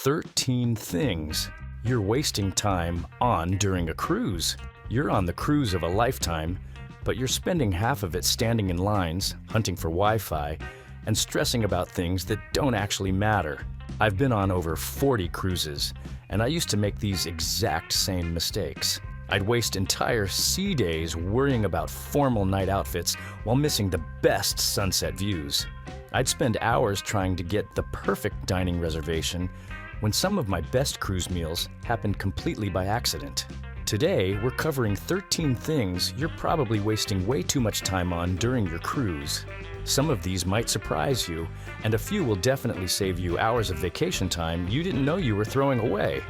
13 things you're wasting time on during a cruise. You're on the cruise of a lifetime, but you're spending half of it standing in lines, hunting for Wi-Fi, and stressing about things that don't actually matter. I've been on over 40 cruises, and I used to make these exact same mistakes. I'd waste entire sea days worrying about formal night outfits while missing the best sunset views. I'd spend hours trying to get the perfect dining reservation when some of my best cruise meals happened completely by accident. Today, we're covering 13 things you're probably wasting way too much time on during your cruise. Some of these might surprise you, and a few will definitely save you hours of vacation time you didn't know you were throwing away.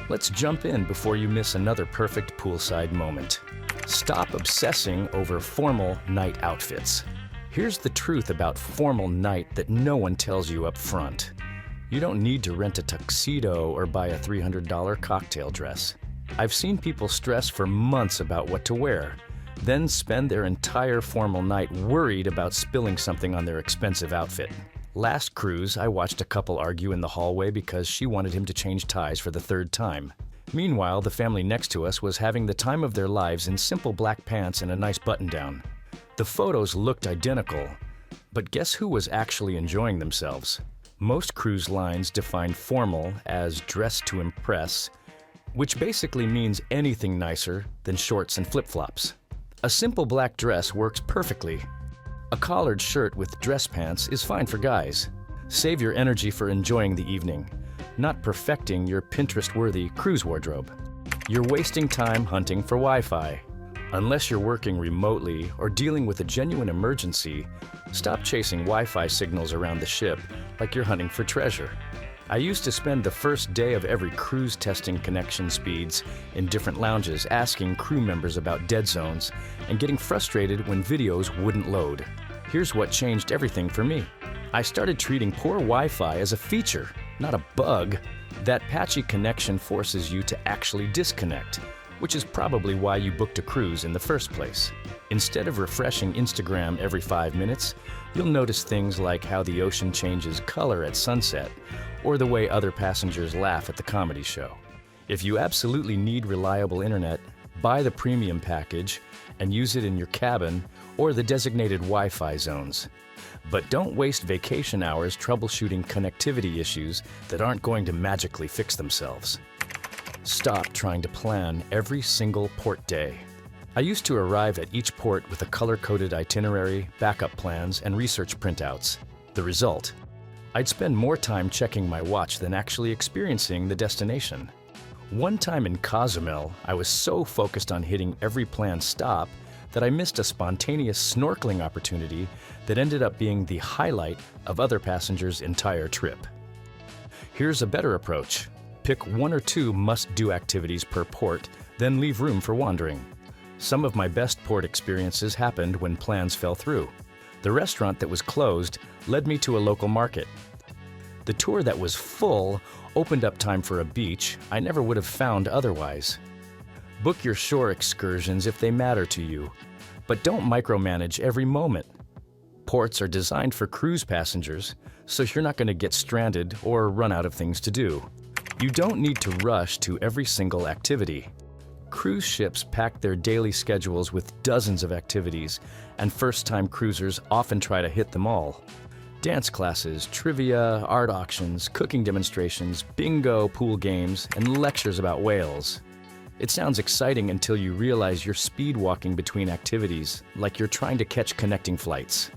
Let's jump in before you miss another perfect poolside moment. Stop obsessing over formal night outfits. Here's the truth about formal night that no one tells you up front. You don't need to rent a tuxedo or buy a $300 cocktail dress. I've seen people stress for months about what to wear, then spend their entire formal night worried about spilling something on their expensive outfit. Last cruise, I watched a couple argue in the hallway because she wanted him to change ties for the third time. Meanwhile, the family next to us was having the time of their lives in simple black pants and a nice button-down. The photos looked identical, but guess who was actually enjoying themselves? Most cruise lines define formal as dress to impress, which basically means anything nicer than shorts and flip-flops. A simple black dress works perfectly. A collared shirt with dress pants is fine for guys. Save your energy for enjoying the evening, not perfecting your Pinterest-worthy cruise wardrobe. You're wasting time hunting for Wi-Fi. Unless you're working remotely or dealing with a genuine emergency, stop chasing Wi-Fi signals around the ship like you're hunting for treasure. I used to spend the first day of every cruise testing connection speeds in different lounges, asking crew members about dead zones and getting frustrated when videos wouldn't load. Here's what changed everything for me. I started treating poor Wi-Fi as a feature, not a bug. That patchy connection forces you to actually disconnect, which is probably why you booked a cruise in the first place. Instead of refreshing Instagram every 5 minutes, you'll notice things like how the ocean changes color at sunset, or the way other passengers laugh at the comedy show. If you absolutely need reliable internet, buy the premium package and use it in your cabin or the designated Wi-Fi zones. But don't waste vacation hours troubleshooting connectivity issues that aren't going to magically fix themselves. Stop trying to plan every single port day. I used to arrive at each port with a color-coded itinerary, backup plans, and research printouts. The result? I'd spend more time checking my watch than actually experiencing the destination. One time in Cozumel, I was so focused on hitting every planned stop that I missed a spontaneous snorkeling opportunity that ended up being the highlight of other passengers' entire trip. Here's a better approach. Pick 1 or 2 must-do activities per port, then leave room for wandering. Some of my best port experiences happened when plans fell through. The restaurant that was closed led me to a local market. The tour that was full opened up time for a beach I never would have found otherwise. Book your shore excursions if they matter to you, but don't micromanage every moment. Ports are designed for cruise passengers, so you're not going to get stranded or run out of things to do. You don't need to rush to every single activity. Cruise ships pack their daily schedules with dozens of activities, and first-time cruisers often try to hit them all. Dance classes, trivia, art auctions, cooking demonstrations, bingo, pool games, and lectures about whales. It sounds exciting until you realize you're speed walking between activities, like you're trying to catch connecting flights.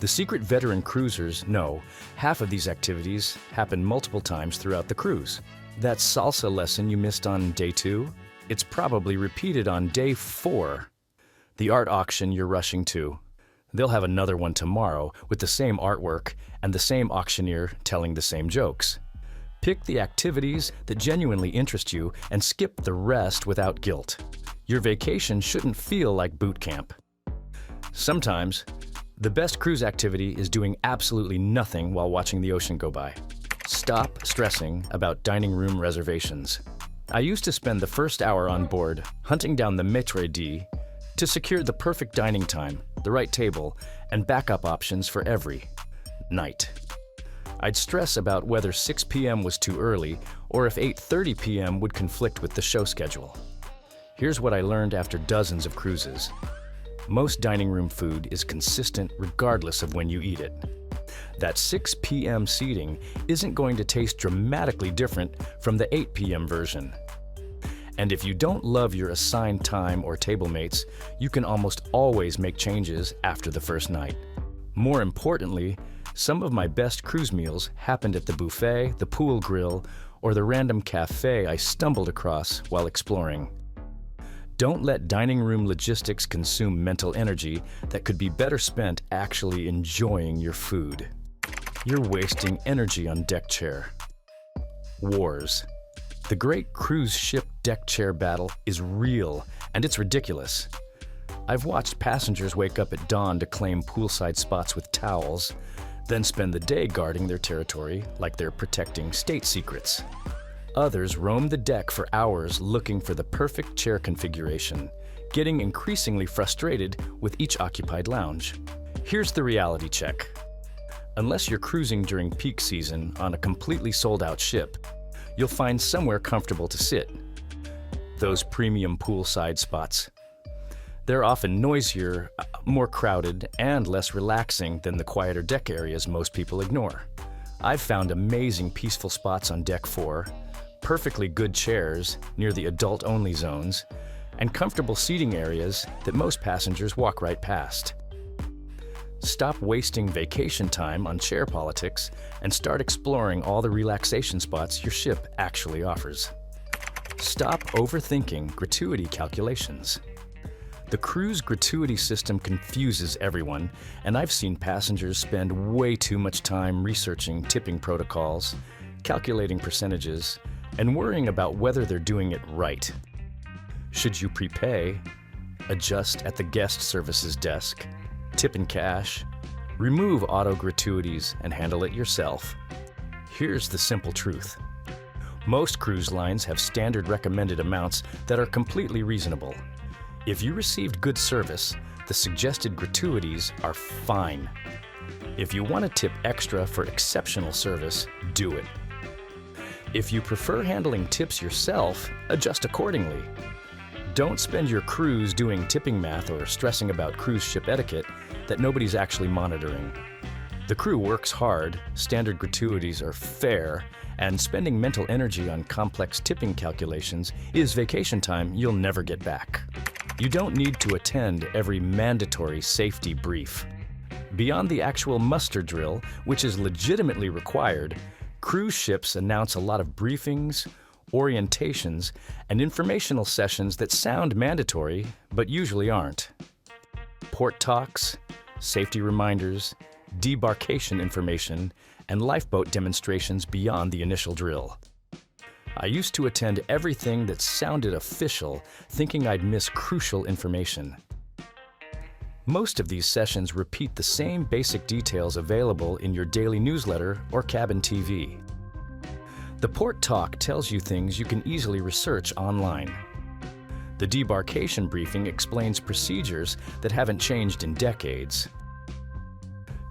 The secret veteran cruisers know half of these activities happen multiple times throughout the cruise. That salsa lesson you missed on day 2? It's probably repeated on day 4. The art auction you're rushing to. They'll have another one tomorrow with the same artwork and the same auctioneer telling the same jokes. Pick the activities that genuinely interest you and skip the rest without guilt. Your vacation shouldn't feel like boot camp. Sometimes, the best cruise activity is doing absolutely nothing while watching the ocean go by. Stop stressing about dining room reservations. I used to spend the first hour on board hunting down the maitre d' to secure the perfect dining time, the right table, and backup options for every night. I'd stress about whether 6 p.m. was too early or if 8:30 p.m. would conflict with the show schedule. Here's what I learned after dozens of cruises. Most dining room food is consistent regardless of when you eat it. That 6 p.m. seating isn't going to taste dramatically different from the 8 p.m. version. And if you don't love your assigned time or table mates, you can almost always make changes after the first night. More importantly, some of my best cruise meals happened at the buffet, the pool grill, or the random cafe I stumbled across while exploring. Don't let dining room logistics consume mental energy that could be better spent actually enjoying your food. You're wasting energy on deck chair. Wars. The great cruise ship deck chair battle is real, and it's ridiculous. I've watched passengers wake up at dawn to claim poolside spots with towels, then spend the day guarding their territory like they're protecting state secrets. Others roam the deck for hours looking for the perfect chair configuration, getting increasingly frustrated with each occupied lounge. Here's the reality check. Unless you're cruising during peak season on a completely sold-out ship, you'll find somewhere comfortable to sit. Those premium poolside spots. They're often noisier, more crowded, and less relaxing than the quieter deck areas most people ignore. I've found amazing peaceful spots on Deck 4, perfectly good chairs near the adult-only zones, and comfortable seating areas that most passengers walk right past. Stop wasting vacation time on chair politics and start exploring all the relaxation spots your ship actually offers. Stop overthinking gratuity calculations. The cruise gratuity system confuses everyone, and I've seen passengers spend way too much time researching tipping protocols, calculating percentages, and worrying about whether they're doing it right. Should you prepay, adjust at the guest services desk, tip in cash, remove auto gratuities, and handle it yourself? Here's the simple truth. Most cruise lines have standard recommended amounts that are completely reasonable. If you received good service, the suggested gratuities are fine. If you want to tip extra for exceptional service, do it. If you prefer handling tips yourself, adjust accordingly. Don't spend your cruise doing tipping math or stressing about cruise ship etiquette that nobody's actually monitoring. The crew works hard, standard gratuities are fair, and spending mental energy on complex tipping calculations is vacation time you'll never get back. You don't need to attend every mandatory safety brief. Beyond the actual muster drill, which is legitimately required, cruise ships announce a lot of briefings, orientations, and informational sessions that sound mandatory, but usually aren't. Port talks, safety reminders, debarkation information, and lifeboat demonstrations beyond the initial drill. I used to attend everything that sounded official, thinking I'd miss crucial information. Most of these sessions repeat the same basic details available in your daily newsletter or cabin TV. The port talk tells you things you can easily research online. The debarkation briefing explains procedures that haven't changed in decades.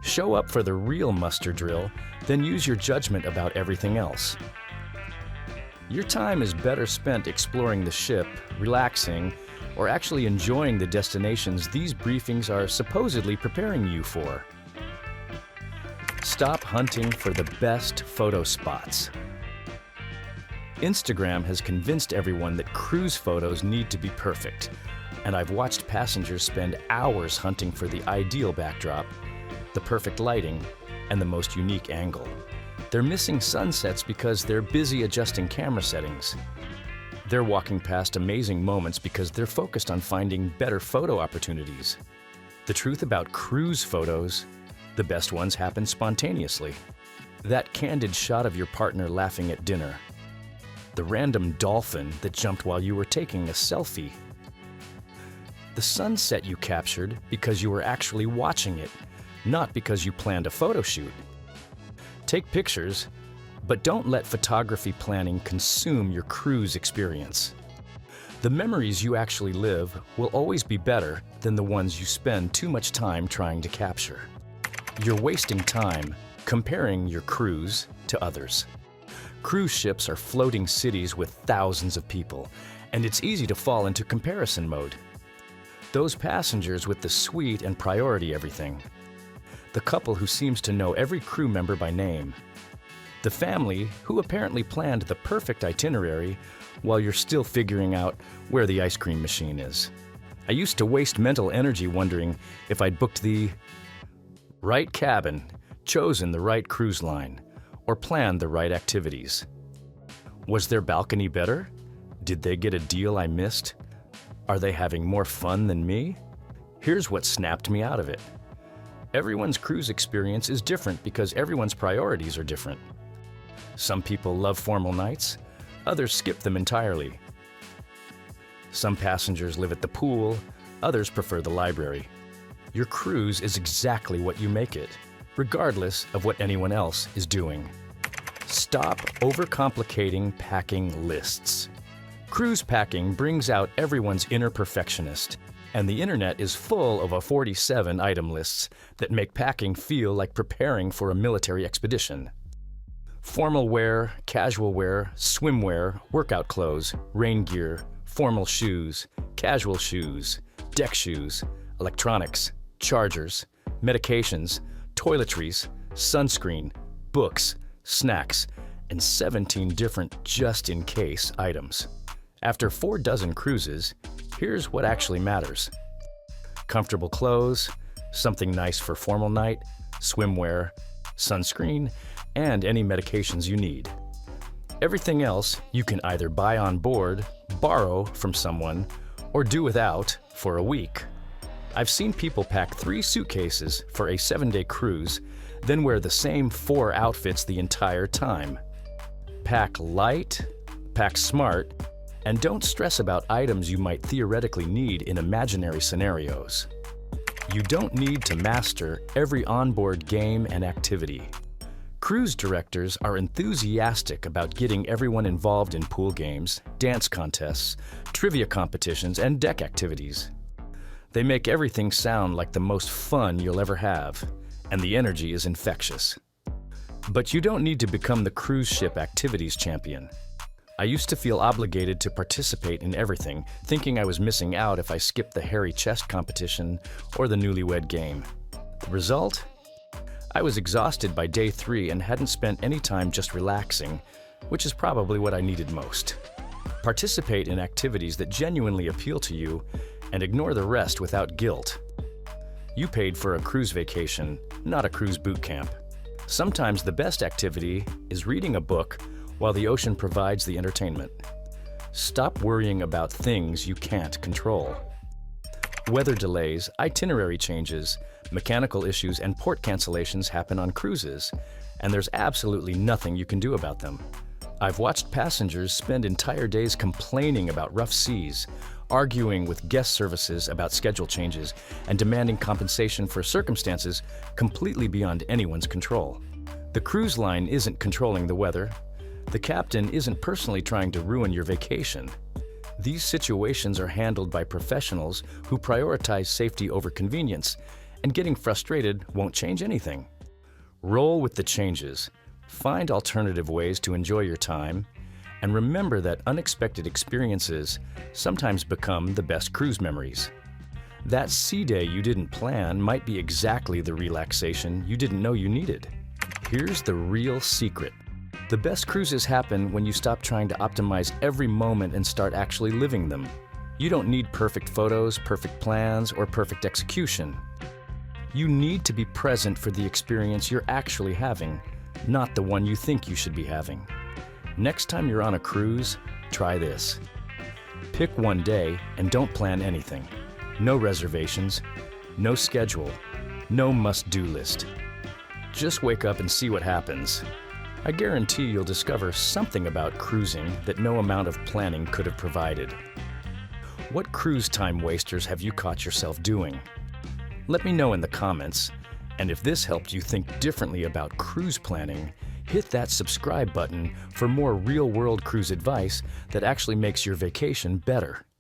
Show up for the real muster drill, then use your judgment about everything else. Your time is better spent exploring the ship, relaxing, or actually enjoying the destinations these briefings are supposedly preparing you for. Stop hunting for the best photo spots. Instagram has convinced everyone that cruise photos need to be perfect, and I've watched passengers spend hours hunting for the ideal backdrop, the perfect lighting, and the most unique angle. They're missing sunsets because they're busy adjusting camera settings. They're walking past amazing moments because they're focused on finding better photo opportunities. The truth about cruise photos, the best ones happen spontaneously. That candid shot of your partner laughing at dinner. The random dolphin that jumped while you were taking a selfie. The sunset you captured because you were actually watching it, not because you planned a photo shoot. Take pictures, but don't let photography planning consume your cruise experience. The memories you actually live will always be better than the ones you spend too much time trying to capture. You're wasting time, Comparing your cruise to others. Cruise ships are floating cities with thousands of people, and it's easy to fall into comparison mode. Those passengers with the suite and priority everything. The couple who seems to know every crew member by name. The family who apparently planned the perfect itinerary while you're still figuring out where the ice cream machine is. I used to waste mental energy wondering if I'd booked the right cabin, chosen the right cruise line, or planned the right activities. Was their balcony better? Did they get a deal I missed? Are they having more fun than me? Here's what snapped me out of it. Everyone's cruise experience is different because everyone's priorities are different. Some people love formal nights, others skip them entirely. Some passengers live at the pool, others prefer the library. Your cruise is exactly what you make it, regardless of what anyone else is doing. Stop overcomplicating packing lists. Cruise packing brings out everyone's inner perfectionist, and the internet is full of 47 item lists that make packing feel like preparing for a military expedition. Formal wear, casual wear, swimwear, workout clothes, rain gear, formal shoes, casual shoes, deck shoes, electronics, chargers, medications, toiletries, sunscreen, books, snacks, and 17 different just-in-case items. After 4 dozen cruises, here's what actually matters. Comfortable clothes, something nice for formal night, swimwear, sunscreen, and any medications you need. Everything else you can either buy on board, borrow from someone, or do without for a week. I've seen people pack 3 suitcases for a 7-day cruise, then wear the same 4 outfits the entire time. Pack light, pack smart, and don't stress about items you might theoretically need in imaginary scenarios. You don't need to master every onboard game and activity. Cruise directors are enthusiastic about getting everyone involved in pool games, dance contests, trivia competitions, and deck activities. They make everything sound like the most fun you'll ever have, and the energy is infectious. But you don't need to become the cruise ship activities champion. I used to feel obligated to participate in everything, thinking I was missing out if I skipped the hairy chest competition or the newlywed game. The result? I was exhausted by day 3 and hadn't spent any time just relaxing, which is probably what I needed most. Participate in activities that genuinely appeal to you and ignore the rest without guilt. You paid for a cruise vacation, not a cruise boot camp. Sometimes the best activity is reading a book while the ocean provides the entertainment. Stop worrying about things you can't control. Weather delays, itinerary changes, mechanical issues, and port cancellations happen on cruises, and there's absolutely nothing you can do about them. I've watched passengers spend entire days complaining about rough seas, arguing with guest services about schedule changes, and demanding compensation for circumstances completely beyond anyone's control. The cruise line isn't controlling the weather. The captain isn't personally trying to ruin your vacation. These situations are handled by professionals who prioritize safety over convenience, and getting frustrated won't change anything. Roll with the changes, find alternative ways to enjoy your time, and remember that unexpected experiences sometimes become the best cruise memories. That sea day you didn't plan might be exactly the relaxation you didn't know you needed. Here's the real secret. The best cruises happen when you stop trying to optimize every moment and start actually living them. You don't need perfect photos, perfect plans, or perfect execution. You need to be present for the experience you're actually having, not the one you think you should be having. Next time you're on a cruise, try this. Pick one day and don't plan anything. No reservations, no schedule, no must-do list. Just wake up and see what happens. I guarantee you'll discover something about cruising that no amount of planning could have provided. What cruise time wasters have you caught yourself doing? Let me know in the comments, and if this helped you think differently about cruise planning, hit that subscribe button for more real-world cruise advice that actually makes your vacation better.